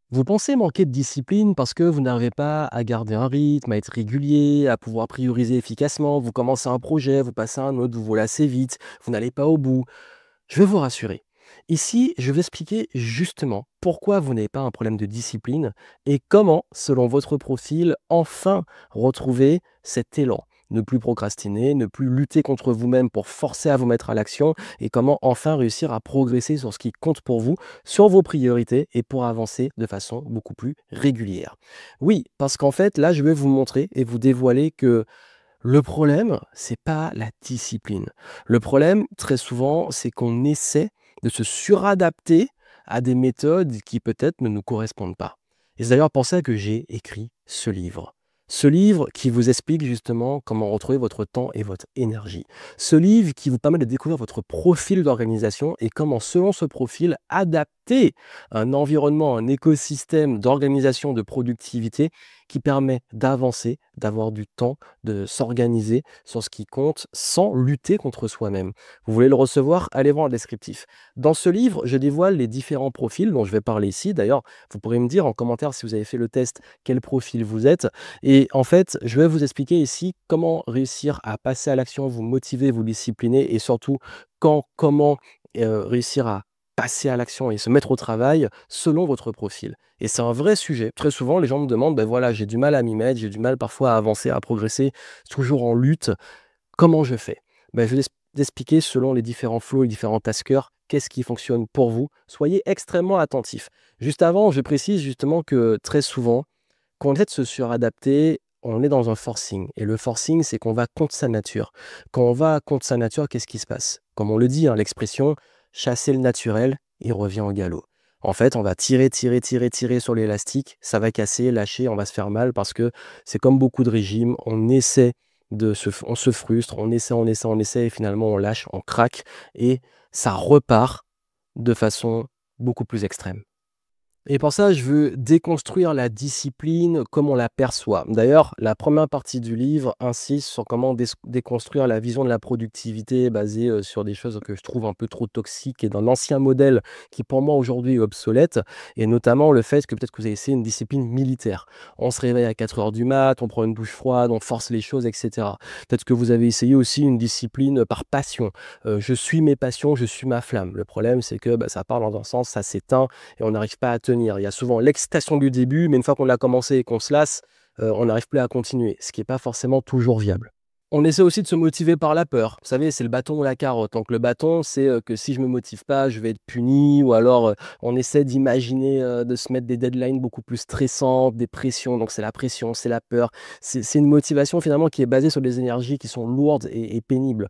Vous pensez manquer de discipline parce que vous n'arrivez pas à garder un rythme, à être régulier, à pouvoir prioriser efficacement. Vous commencez un projet, vous passez à un autre, vous vous lassez vite, vous n'allez pas au bout. Je vais vous rassurer. Ici, je vais expliquer justement pourquoi vous n'avez pas un problème de discipline et comment, selon votre profil, enfin retrouver cet élan. Ne plus procrastiner, ne plus lutter contre vous-même pour forcer à vous mettre à l'action et comment enfin réussir à progresser sur ce qui compte pour vous, sur vos priorités et pour avancer de façon beaucoup plus régulière. Oui, parce qu'en fait, là, je vais vous montrer et vous dévoiler que le problème, c'est pas la discipline. Le problème, très souvent, c'est qu'on essaie de se suradapter à des méthodes qui peut-être ne nous correspondent pas. Et c'est d'ailleurs pour ça que j'ai écrit ce livre. Ce livre qui vous explique justement comment retrouver votre temps et votre énergie. Ce livre qui vous permet de découvrir votre profil d'organisation et comment, selon ce profil, adapter un environnement, un écosystème d'organisation, de productivité qui permet d'avancer, d'avoir du temps, de s'organiser sur ce qui compte sans lutter contre soi-même. Vous voulez le recevoir? Allez voir le descriptif. Dans ce livre, je dévoile les différents profils dont je vais parler ici. D'ailleurs, vous pourrez me dire en commentaire si vous avez fait le test quel profil vous êtes. Et en fait, je vais vous expliquer ici comment réussir à passer à l'action, vous motiver, vous discipliner et surtout quand, comment réussir à passer à l'action et se mettre au travail selon votre profil. Et c'est un vrai sujet. Très souvent, les gens me demandent, ben voilà, j'ai du mal à m'y mettre, j'ai du mal parfois à avancer, à progresser, toujours en lutte. Comment je fais? Ben, je vais expliquer selon les différents flows, les différents taskers, qu'est-ce qui fonctionne pour vous. Soyez extrêmement attentifs. Juste avant, je précise justement que très souvent, quand on essaie de se suradapter, on est dans un forcing. Et le forcing, c'est qu'on va contre sa nature. Quand on va contre sa nature, qu'est-ce qui se passe? Comme on le dit, hein, l'expression chasser le naturel, il revient au galop. En fait, on va tirer, tirer, tirer, tirer sur l'élastique, ça va casser, lâcher, on va se faire mal parce que c'est comme beaucoup de régimes, on essaie on se frustre, on essaie et finalement on lâche, on craque et ça repart de façon beaucoup plus extrême. Et pour ça, je veux déconstruire la discipline comme on la perçoit. D'ailleurs, la première partie du livre insiste sur comment déconstruire la vision de la productivité basée sur des choses que je trouve un peu trop toxiques et d'un ancien modèle qui pour moi aujourd'hui est obsolète, et notamment le fait que peut-être que vous avez essayé une discipline militaire. On se réveille à 4 heures du mat, on prend une douche froide, on force les choses, etc. Peut-être que vous avez essayé aussi une discipline par passion. Je suis mes passions, je suis ma flamme. Le problème, c'est que ça part dans un sens, ça s'éteint et on n'arrive pas à tenir. Il y a souvent l'excitation du début, mais une fois qu'on l'a commencé et qu'on se lasse, on n'arrive plus à continuer, ce qui est pas forcément toujours viable. On essaie aussi de se motiver par la peur. Vous savez, c'est le bâton ou la carotte. Donc le bâton, c'est, que si je me motive pas, je vais être puni ou alors, on essaie d'imaginer, de se mettre des deadlines beaucoup plus stressantes, des pressions. Donc c'est la pression, c'est la peur. C'est une motivation finalement qui est basée sur des énergies qui sont lourdes et pénibles.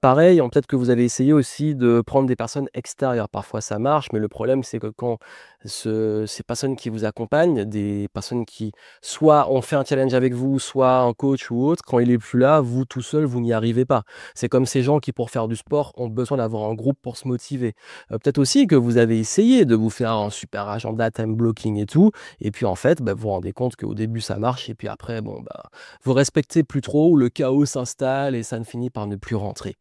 Pareil, peut-être que vous avez essayé aussi de prendre des personnes extérieures. Parfois ça marche, mais le problème, c'est que quand ces personnes qui vous accompagnent, des personnes qui soit ont fait un challenge avec vous, soit un coach ou autre, quand il est plus là, vous tout seul, vous n'y arrivez pas. C'est comme ces gens qui, pour faire du sport, ont besoin d'avoir un groupe pour se motiver. Peut-être aussi que vous avez essayé de vous faire un super agenda, time blocking et tout, et puis en fait, vous vous rendez compte qu'au début ça marche, et puis après, bon, vous respectez plus trop, le chaos s'installe et ça ne finit par ne plus rentrer.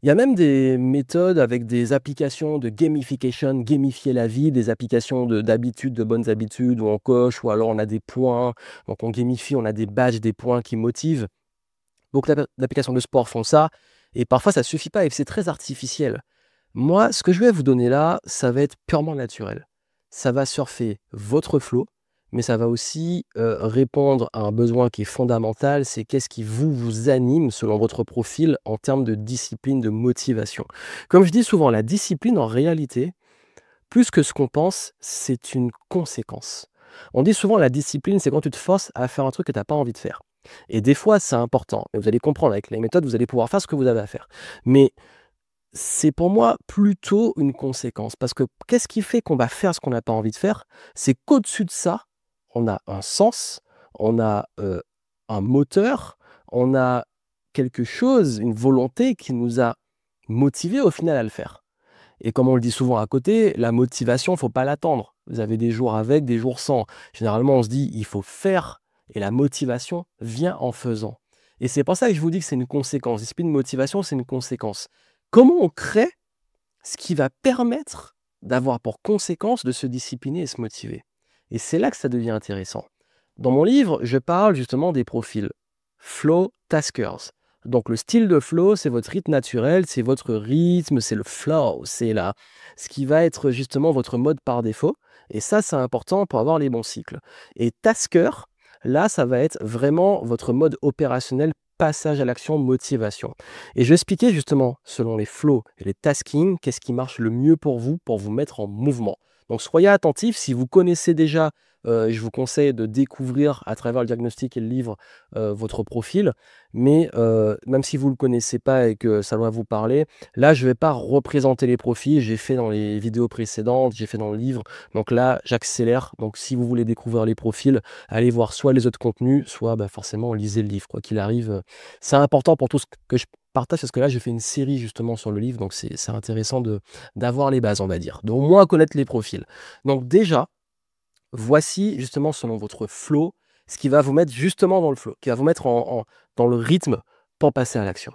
Il y a même des méthodes avec des applications de gamification, gamifier la vie, des applications d'habitudes, de bonnes habitudes, où on coche, ou alors on a des points, donc on gamifie, on a des badges, des points qui motivent. Beaucoup d'applications de sport font ça, et parfois ça suffit pas et c'est très artificiel. Moi, ce que je vais vous donner là, ça va être purement naturel. Ça va surfer votre flow, mais ça va aussi répondre à un besoin qui est fondamental, c'est qu'est-ce qui vous anime selon votre profil en termes de discipline, de motivation. Comme je dis souvent, la discipline en réalité, plus que ce qu'on pense, c'est une conséquence. On dit souvent la discipline, c'est quand tu te forces à faire un truc que tu n'as pas envie de faire. Et des fois, c'est important. Mais vous allez comprendre, avec les méthodes, vous allez pouvoir faire ce que vous avez à faire. Mais c'est pour moi plutôt une conséquence. Parce que qu'est-ce qui fait qu'on va faire ce qu'on n'a pas envie de faire? C'est qu'au-dessus de ça, on a un sens, on a un moteur, on a quelque chose, une volonté qui nous a motivés au final à le faire. Et comme on le dit souvent à côté, la motivation, faut pas l'attendre. Vous avez des jours avec, des jours sans. Généralement, on se dit, il faut faire, et la motivation vient en faisant. Et c'est pour ça que je vous dis que c'est une conséquence. L'esprit de motivation, c'est une conséquence. Comment on crée ce qui va permettre d'avoir pour conséquence de se discipliner et se motiver? Et c'est là que ça devient intéressant. Dans mon livre, je parle justement des profils flow taskers. Donc le style de flow, c'est votre rythme naturel, c'est votre rythme, c'est le flow, c'est là ce qui va être justement votre mode par défaut. Et ça, c'est important pour avoir les bons cycles. Et tasker, là, ça va être vraiment votre mode opérationnel, passage à l'action, motivation. Et je vais expliquer justement, selon les flows et les tasking, qu'est-ce qui marche le mieux pour vous mettre en mouvement. Donc soyez attentifs, si vous connaissez déjà, je vous conseille de découvrir à travers le diagnostic et le livre votre profil. Mais même si vous ne le connaissez pas et que ça doit vous parler, là, je ne vais pas représenter les profils. J'ai fait dans les vidéos précédentes, j'ai fait dans le livre. Donc là, j'accélère. Donc si vous voulez découvrir les profils, allez voir soit les autres contenus, soit bah, forcément lisez le livre. Quoi qu'il arrive, c'est important pour tout ce que je partage parce que là, j'ai fait une série justement sur le livre. Donc c'est intéressant d'avoir les bases, on va dire. D'au moins connaître les profils. Donc déjà, voici justement selon votre flow, ce qui va vous mettre justement dans le flow, qui va vous mettre dans le rythme pour passer à l'action.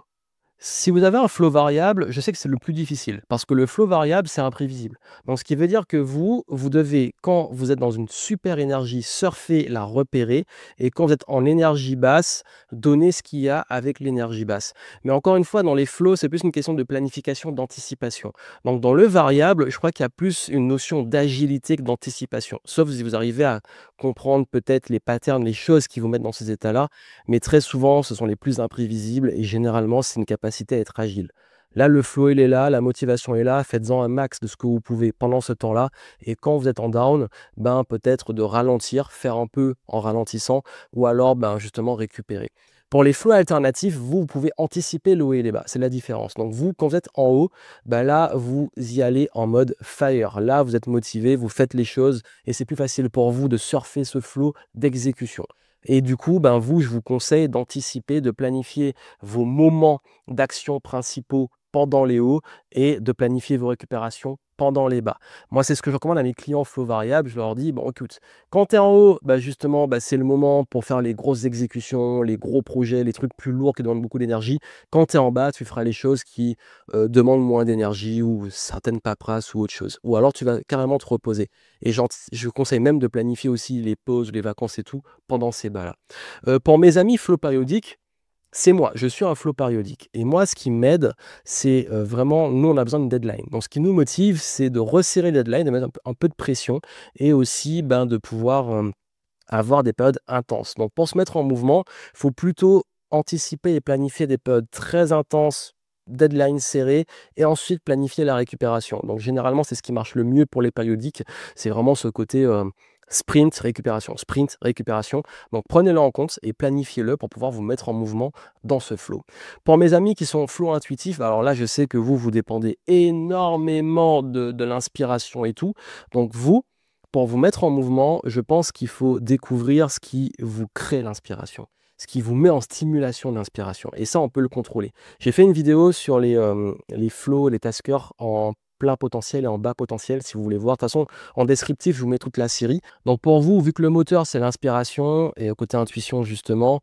Si vous avez un flow variable, je sais que c'est le plus difficile parce que le flow variable, c'est imprévisible. Donc, ce qui veut dire que vous devez, quand vous êtes dans une super énergie, surfer, la repérer et quand vous êtes en énergie basse, donner ce qu'il y a avec l'énergie basse. Mais encore une fois, dans les flows, c'est plus une question de planification, d'anticipation. Donc, dans le variable, je crois qu'il y a plus une notion d'agilité que d'anticipation. Sauf si vous arrivez à comprendre peut-être les patterns, les choses qui vous mettent dans ces états-là. Mais très souvent, ce sont les plus imprévisibles et généralement, c'est une capacité à être agile. Là, le flow, il est là, la motivation est là, faites-en un max de ce que vous pouvez pendant ce temps-là. Et quand vous êtes en down, ben, peut-être de ralentir, faire un peu en ralentissant, ou alors ben, justement récupérer. Pour les flows alternatifs, vous pouvez anticiper le haut et les bas. C'est la différence. Donc vous, quand vous êtes en haut, ben là, vous y allez en mode fire. Là, vous êtes motivé, vous faites les choses et c'est plus facile pour vous de surfer ce flow d'exécution. Et du coup, ben vous, je vous conseille d'anticiper, de planifier vos moments d'action principaux pendant les hauts et de planifier vos récupérations pendant les bas. Moi, c'est ce que je recommande à mes clients flow variable. Je leur dis, bon, écoute, quand tu es en haut, bah, justement, bah, c'est le moment pour faire les grosses exécutions, les gros projets, les trucs plus lourds qui demandent beaucoup d'énergie. Quand tu es en bas, tu feras les choses qui demandent moins d'énergie ou certaines paperasses ou autre chose. Ou alors, tu vas carrément te reposer. Et je conseille même de planifier aussi les pauses, les vacances et tout pendant ces bas-là. Pour mes amis flow périodiques, c'est moi, je suis un flow périodique. Et moi, ce qui m'aide, c'est vraiment, nous, on a besoin d'une deadline. Donc, ce qui nous motive, c'est de resserrer les deadlines, de mettre un peu de pression et aussi ben, de pouvoir avoir des périodes intenses. Donc, pour se mettre en mouvement, il faut plutôt anticiper et planifier des périodes très intenses, deadline serré, et ensuite planifier la récupération. Donc, généralement, c'est ce qui marche le mieux pour les périodiques. C'est vraiment ce côté sprint, récupération, sprint, récupération. Donc, prenez-le en compte et planifiez-le pour pouvoir vous mettre en mouvement dans ce flow. Pour mes amis qui sont flow intuitifs, alors là, je sais que vous dépendez énormément de l'inspiration et tout. Donc, pour vous mettre en mouvement, je pense qu'il faut découvrir ce qui vous crée l'inspiration, ce qui vous met en stimulation d'inspiration. Et ça, on peut le contrôler. J'ai fait une vidéo sur les flows, les taskers en plein potentiel et en bas potentiel, si vous voulez voir. De toute façon, en descriptif, je vous mets toute la série. Donc pour vous, vu que le moteur, c'est l'inspiration, et au côté intuition, justement,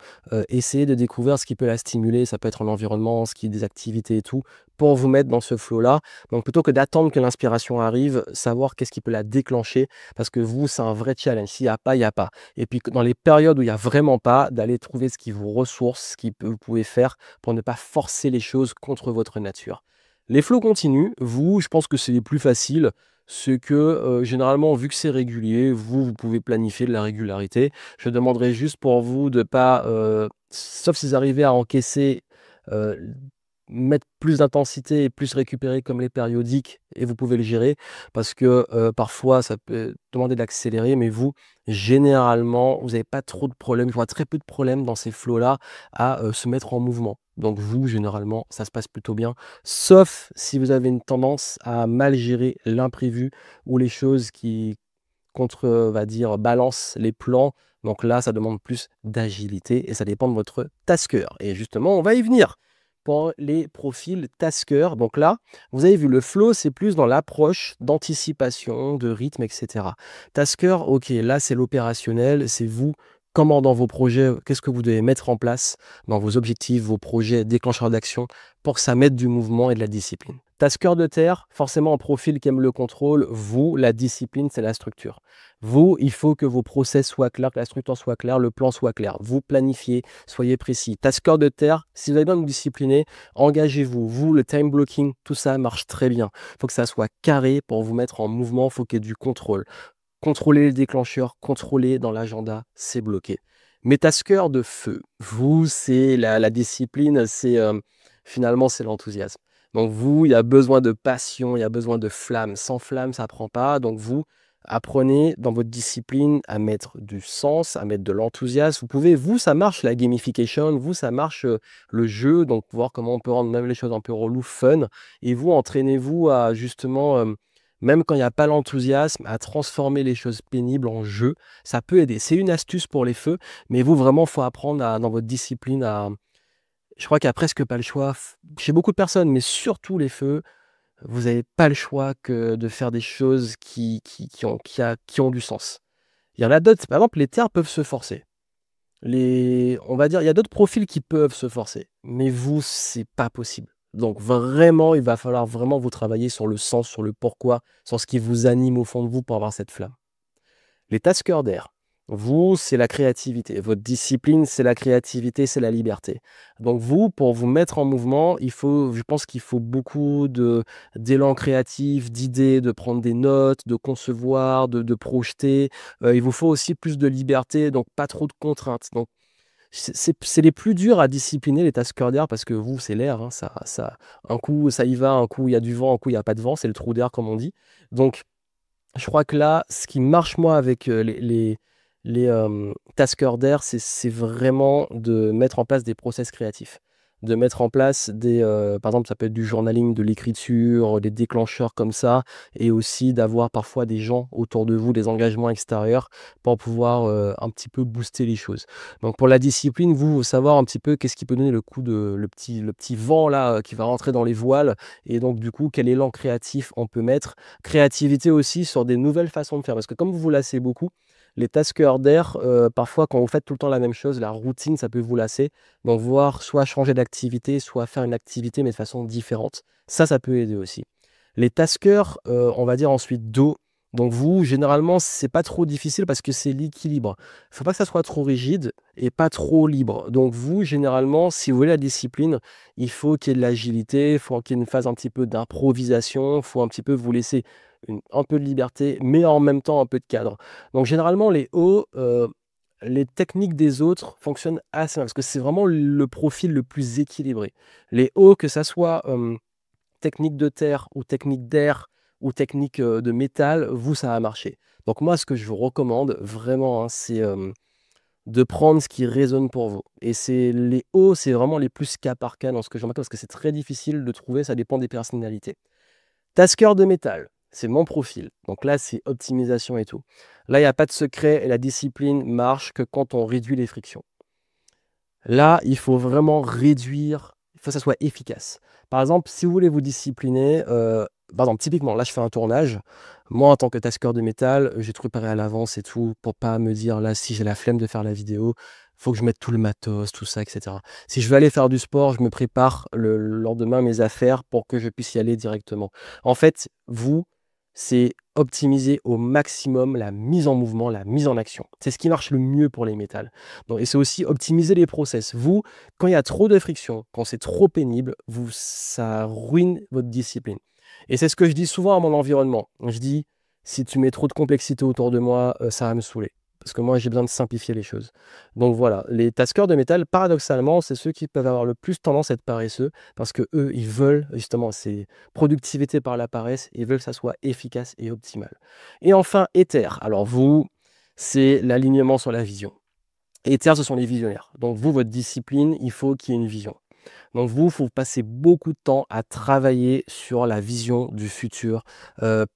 essayez de découvrir ce qui peut la stimuler. Ça peut être un environnement, des activités et tout, pour vous mettre dans ce flow-là. Donc plutôt que d'attendre que l'inspiration arrive, savoir qu'est-ce qui peut la déclencher, parce que vous, c'est un vrai challenge. S'il n'y a pas, il n'y a pas. Et puis dans les périodes où il n'y a vraiment pas, d'aller trouver ce qui vous ressource, ce que vous pouvez faire pour ne pas forcer les choses contre votre nature. Les flows continus, je pense que c'est les plus faciles. C'est que généralement, vu que c'est régulier, vous pouvez planifier de la régularité. Je demanderai juste pour vous de pas, sauf si vous arrivez à encaisser, euh, mettre plus d'intensité et plus récupérer comme les périodiques et vous pouvez le gérer parce que parfois ça peut demander d'accélérer mais vous généralement vous n'avez pas trop de problèmes, je vois très peu de problèmes dans ces flots-là à se mettre en mouvement. Donc vous généralement ça se passe plutôt bien sauf si vous avez une tendance à mal gérer l'imprévu ou les choses qui va dire balance les plans. Donc là ça demande plus d'agilité et ça dépend de votre tasker et justement on va y venir pour les profils tasker. Donc là, vous avez vu, le flow, c'est plus dans l'approche d'anticipation, de rythme, etc. Tasker, ok, là, c'est l'opérationnel, c'est vous, comment dans vos projets, qu'est-ce que vous devez mettre en place dans vos objectifs, vos projets, déclencheurs d'action, pour que ça mette du mouvement et de la discipline. Taskeur de terre, forcément un profil qui aime le contrôle. Vous, la discipline, c'est la structure. Vous, il faut que vos process soient clairs, que la structure soit claire, le plan soit clair. Vous planifiez, soyez précis. Taskeur de terre, si vous avez besoin de vous discipliner, engagez-vous. Vous, le time blocking, tout ça marche très bien. Il faut que ça soit carré pour vous mettre en mouvement, il faut qu'il y ait du contrôle. Contrôler les déclencheurs, contrôler dans l'agenda, c'est bloqué. Mais taskeur de feu, vous, c'est la discipline, c'est finalement, c'est l'enthousiasme. Donc vous, il y a besoin de passion, il y a besoin de flamme. Sans flamme, ça ne prend pas. Donc vous, apprenez dans votre discipline à mettre du sens, à mettre de l'enthousiasme. Vous pouvez, vous, ça marche la gamification, vous, ça marche le jeu, donc voir comment on peut rendre même les choses un peu relou, fun. Et vous, entraînez-vous à justement, même quand il n'y a pas l'enthousiasme, à transformer les choses pénibles en jeu. Ça peut aider. C'est une astuce pour les feux, mais vous, vraiment, il faut apprendre dans votre discipline à... Je crois qu'il n'y a presque pas le choix. Chez beaucoup de personnes, mais surtout les feux, vous n'avez pas le choix que de faire des choses qui ont du sens. Il y en a d'autres, par exemple, les terres peuvent se forcer. On va dire, il y a d'autres profils qui peuvent se forcer, mais vous, c'est pas possible. Donc vraiment, il va falloir vraiment vous travailler sur le sens, sur le pourquoi, sur ce qui vous anime au fond de vous pour avoir cette flamme. Les taskeurs d'air. Vous, c'est la créativité. Votre discipline, c'est la créativité, c'est la liberté. Donc vous, pour vous mettre en mouvement, je pense qu'il faut beaucoup d'élan créatif, d'idées, de prendre des notes, de concevoir, de projeter. Il vous faut aussi plus de liberté, donc pas trop de contraintes. Donc c'est les plus durs à discipliner, les taskeurs d'air, parce que vous, c'est l'air. Hein, un coup, ça y va, un coup, il y a du vent, un coup, il n'y a pas de vent. C'est le trou d'air, comme on dit. Donc, je crois que là, ce qui marche, moi, avec les taskers d'air, c'est vraiment de mettre en place des process créatifs. De mettre en place par exemple, ça peut être du journaling, de l'écriture, des déclencheurs comme ça, et aussi d'avoir parfois des gens autour de vous, des engagements extérieurs, pour pouvoir un petit peu booster les choses. Donc pour la discipline, vous savoir un petit peu qu'est-ce qui peut donner le petit vent là qui va rentrer dans les voiles, et donc du coup, quel élan créatif on peut mettre. Créativité aussi sur des nouvelles façons de faire, parce que comme vous vous lassez beaucoup, les taskers d'air, parfois quand vous faites tout le temps la même chose, la routine, ça peut vous lasser. Donc voir soit changer d'activité, soit faire une activité mais de façon différente. Ça peut aider aussi. Les taskers, on va dire ensuite d'eau. Donc vous, généralement, c'est pas trop difficile parce que c'est l'équilibre. Il ne faut pas que ça soit trop rigide et pas trop libre. Donc vous, généralement, si vous voulez la discipline, il faut qu'il y ait de l'agilité, il faut qu'il y ait une phase un petit peu d'improvisation, il faut un petit peu vous laisser un peu de liberté, mais en même temps un peu de cadre. Donc généralement, les hauts, les techniques des autres fonctionnent assez bien parce que c'est vraiment le profil le plus équilibré. Les hauts, que ça soit technique de terre ou technique d'air ou technique de métal, vous, ça va marcher. Donc moi, ce que je vous recommande vraiment, hein, c'est de prendre ce qui résonne pour vous. Et les hauts, c'est vraiment les plus cas par cas dans ce que je remarque parce que c'est très difficile de trouver, ça dépend des personnalités. Taskeur de métal, c'est mon profil. Donc là, c'est optimisation et tout. Là, il n'y a pas de secret et la discipline marche que quand on réduit les frictions. Là, il faut vraiment réduire, il faut que ça soit efficace. Par exemple, si vous voulez vous discipliner, par exemple, typiquement, là, je fais un tournage. Moi, en tant que taskeur de métal, j'ai tout préparé à l'avance et tout pour pas me dire, là, si j'ai la flemme de faire la vidéo, faut que je mette tout le matos, tout ça, etc. Si je veux aller faire du sport, je me prépare le lendemain mes affaires pour que je puisse y aller directement. En fait, vous, c'est optimiser au maximum la mise en mouvement, la mise en action. C'est ce qui marche le mieux pour les métals. Donc, et c'est aussi optimiser les process. Vous, quand il y a trop de friction, quand c'est trop pénible, ça ruine votre discipline. Et c'est ce que je dis souvent à mon environnement. Je dis, si tu mets trop de complexité autour de moi, ça va me saouler. Parce que moi, j'ai besoin de simplifier les choses. Donc voilà, les taskers de métal, paradoxalement, c'est ceux qui peuvent avoir le plus tendance à être paresseux, parce que eux, ils veulent, justement, c'est productivité par la paresse, ils veulent que ça soit efficace et optimal. Et enfin, Ether. Alors vous, c'est l'alignement sur la vision. Ether, ce sont les visionnaires. Donc vous, votre discipline, il faut qu'il y ait une vision. Donc vous, il faut passer beaucoup de temps à travailler sur la vision du futur.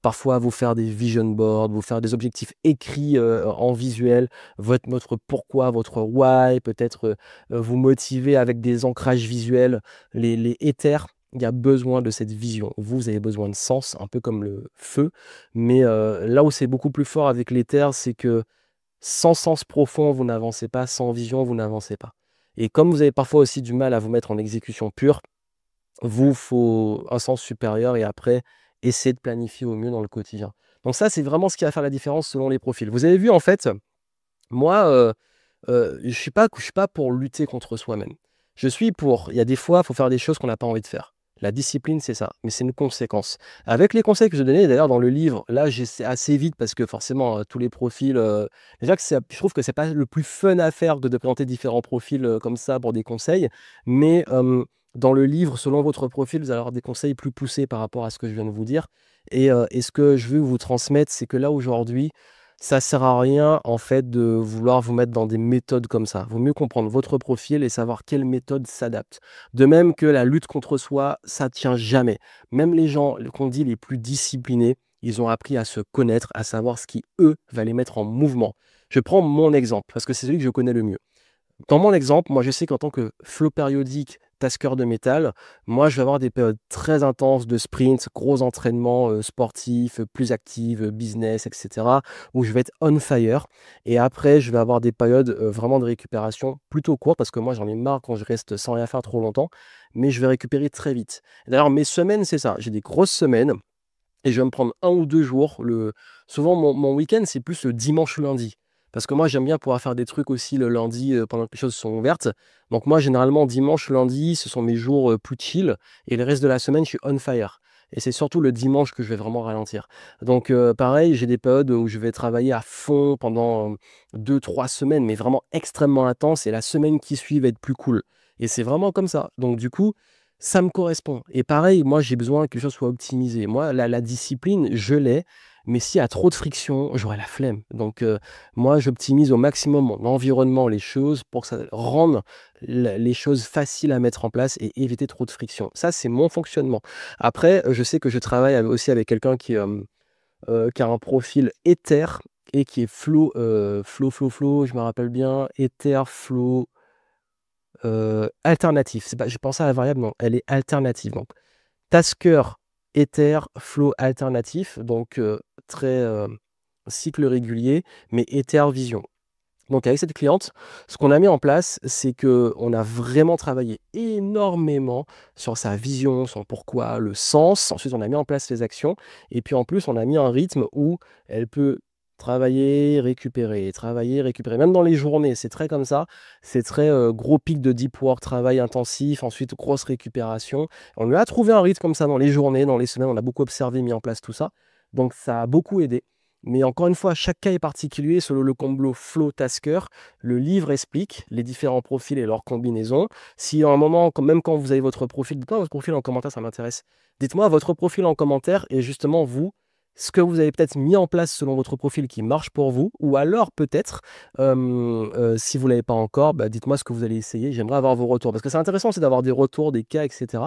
Parfois, vous faire des vision boards, vous faire des objectifs écrits en visuel, votre pourquoi, votre why, peut-être vous motiver avec des ancrages visuels. Les éthers, il y a besoin de cette vision. Vous avez besoin de sens, un peu comme le feu. Mais là où c'est beaucoup plus fort avec l'éther, c'est que sans sens profond, vous n'avancez pas. Sans vision, vous n'avancez pas. Et comme vous avez parfois aussi du mal à vous mettre en exécution pure, Vous, faut un sens supérieur et après, essayer de planifier au mieux dans le quotidien. Donc ça, c'est vraiment ce qui va faire la différence selon les profils. Vous avez vu, en fait, moi, je suis pas pour lutter contre soi-même. Je suis pour il y a des fois, il faut faire des choses qu'on n'a pas envie de faire. La discipline, c'est ça, mais c'est une conséquence. Avec les conseils que je donnais d'ailleurs dans le livre, là, j'essaie assez vite parce que forcément, tous les profils, déjà que c'est je trouve que c'est pas le plus fun à faire que de présenter différents profils, comme ça pour des conseils. Mais, dans le livre, selon votre profil, vous allez avoir des conseils plus poussés par rapport à ce que je viens de vous dire. Et ce que je veux vous transmettre, c'est que là, aujourd'hui, ça sert à rien, en fait, de vouloir vous mettre dans des méthodes comme ça. Vaut mieux comprendre votre profil et savoir quelle méthode s'adapte. De même que la lutte contre soi, ça tient jamais. Même les gens qu'on dit les plus disciplinés, ils ont appris à se connaître, à savoir ce qui, eux, va les mettre en mouvement. Je prends mon exemple, parce que c'est celui que je connais le mieux. Dans mon exemple, moi, je sais qu'en tant que flow périodique, taskeur de métal, moi, je vais avoir des périodes très intenses de sprint, gros entraînements sportifs, plus actifs, business, etc., où je vais être on fire. Et après, je vais avoir des périodes vraiment de récupération plutôt courtes, parce que moi, j'en ai marre quand je reste sans rien faire trop longtemps, mais je vais récupérer très vite. D'ailleurs, mes semaines, c'est ça. J'ai des grosses semaines et je vais me prendre 1 ou 2 jours. Souvent, mon week-end, c'est plus le dimanche-lundi. Parce que moi, j'aime bien pouvoir faire des trucs aussi le lundi pendant que les choses sont ouvertes. Donc moi, généralement, dimanche, lundi, ce sont mes jours plus chill. Et le reste de la semaine, je suis on fire. Et c'est surtout le dimanche que je vais vraiment ralentir. Donc pareil, j'ai des périodes où je vais travailler à fond pendant 2, 3 semaines, mais vraiment extrêmement intense. Et la semaine qui suit va être plus cool. Et c'est vraiment comme ça. Donc du coup, ça me correspond. Et pareil, moi, j'ai besoin que les choses soient optimisées. Moi, la discipline, je l'ai, mais s'il y a trop de friction, j'aurai la flemme. Donc, moi, j'optimise au maximum mon environnement, les choses, pour que ça rende les choses faciles à mettre en place et éviter trop de friction. Ça, c'est mon fonctionnement. Après, je sais que je travaille aussi avec quelqu'un qui a un profil éther et qui est flow, je me rappelle bien, éther, flow, alternatif. C'est pas j'ai pensé à la variable, non, elle est alternative, donc tasker, ether, flow alternatif, donc très, cycle régulier, mais ether vision. Donc avec cette cliente, ce qu'on a mis en place, c'est qu'on a vraiment travaillé énormément sur sa vision, son pourquoi, le sens. Ensuite, on a mis en place les actions et puis en plus, on a mis un rythme où elle peut travailler, récupérer, travailler, récupérer. Même dans les journées, c'est très comme ça. C'est très, gros pic de deep work, travail intensif, ensuite grosse récupération. On lui a trouvé un rythme comme ça dans les journées, dans les semaines, on a beaucoup observé, mis en place tout ça. Donc ça a beaucoup aidé. Mais encore une fois, chaque cas est particulier selon le combo Flow Tasker. Le livre explique les différents profils et leurs combinaisons. Si à un moment, même quand vous avez votre profil, dites-moi votre profil en commentaire, ça m'intéresse. Dites-moi votre profil en commentaire et justement vous, ce que vous avez peut-être mis en place selon votre profil qui marche pour vous, ou alors peut-être, si vous ne l'avez pas encore, bah, dites-moi ce que vous allez essayer. J'aimerais avoir vos retours parce que c'est intéressant aussi d'avoir des retours, des cas, etc.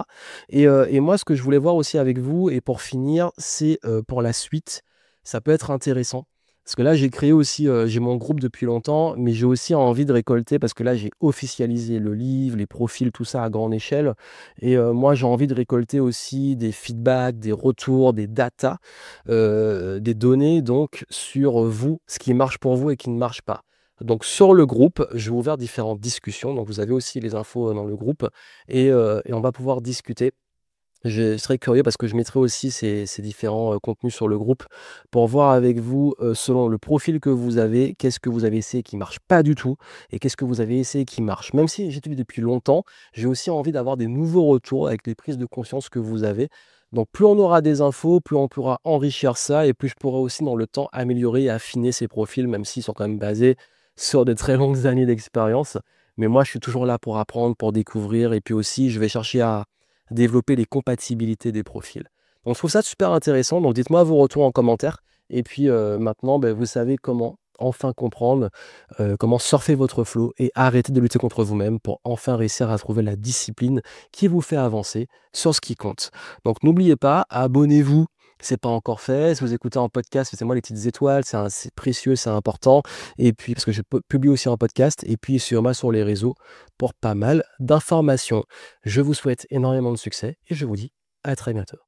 Et moi, ce que je voulais voir aussi avec vous, et pour finir, c'est pour la suite ça peut être intéressant. Parce que là, j'ai créé aussi, j'ai mon groupe depuis longtemps, mais j'ai aussi envie de récolter parce que là, j'ai officialisé le livre, les profils, tout ça à grande échelle. Et moi, j'ai envie de récolter aussi des feedbacks, des retours, des datas, des données donc sur vous, ce qui marche pour vous et qui ne marche pas. Donc sur le groupe, je vais ouvrir différentes discussions. Donc vous avez aussi les infos dans le groupe et on va pouvoir discuter. Je serais curieux parce que je mettrai aussi ces différents, contenus sur le groupe pour voir avec vous, selon le profil que vous avez, qu'est-ce que vous avez essayé qui marche pas du tout et qu'est-ce que vous avez essayé qui marche. Même si j'étudie depuis longtemps, j'ai aussi envie d'avoir des nouveaux retours avec les prises de conscience que vous avez. Donc plus on aura des infos, plus on pourra enrichir ça et plus je pourrai aussi dans le temps améliorer et affiner ces profils, même s'ils sont quand même basés sur de très longues années d'expérience. Mais moi, je suis toujours là pour apprendre, pour découvrir et puis aussi je vais chercher à développer les compatibilités des profils. Donc je trouve ça super intéressant, donc dites-moi vos retours en commentaire et puis, maintenant, vous savez comment enfin comprendre, comment surfer votre flow et arrêter de lutter contre vous-même pour enfin réussir à trouver la discipline qui vous fait avancer sur ce qui compte. Donc n'oubliez pas, abonnez-vous, si c'est pas encore fait. Si vous écoutez en podcast, faites-moi les petites étoiles, c'est précieux, c'est important et puis parce que je publie aussi en podcast et puis suivez-moi sur les réseaux pour pas mal d'informations. Je vous souhaite énormément de succès et je vous dis à très bientôt.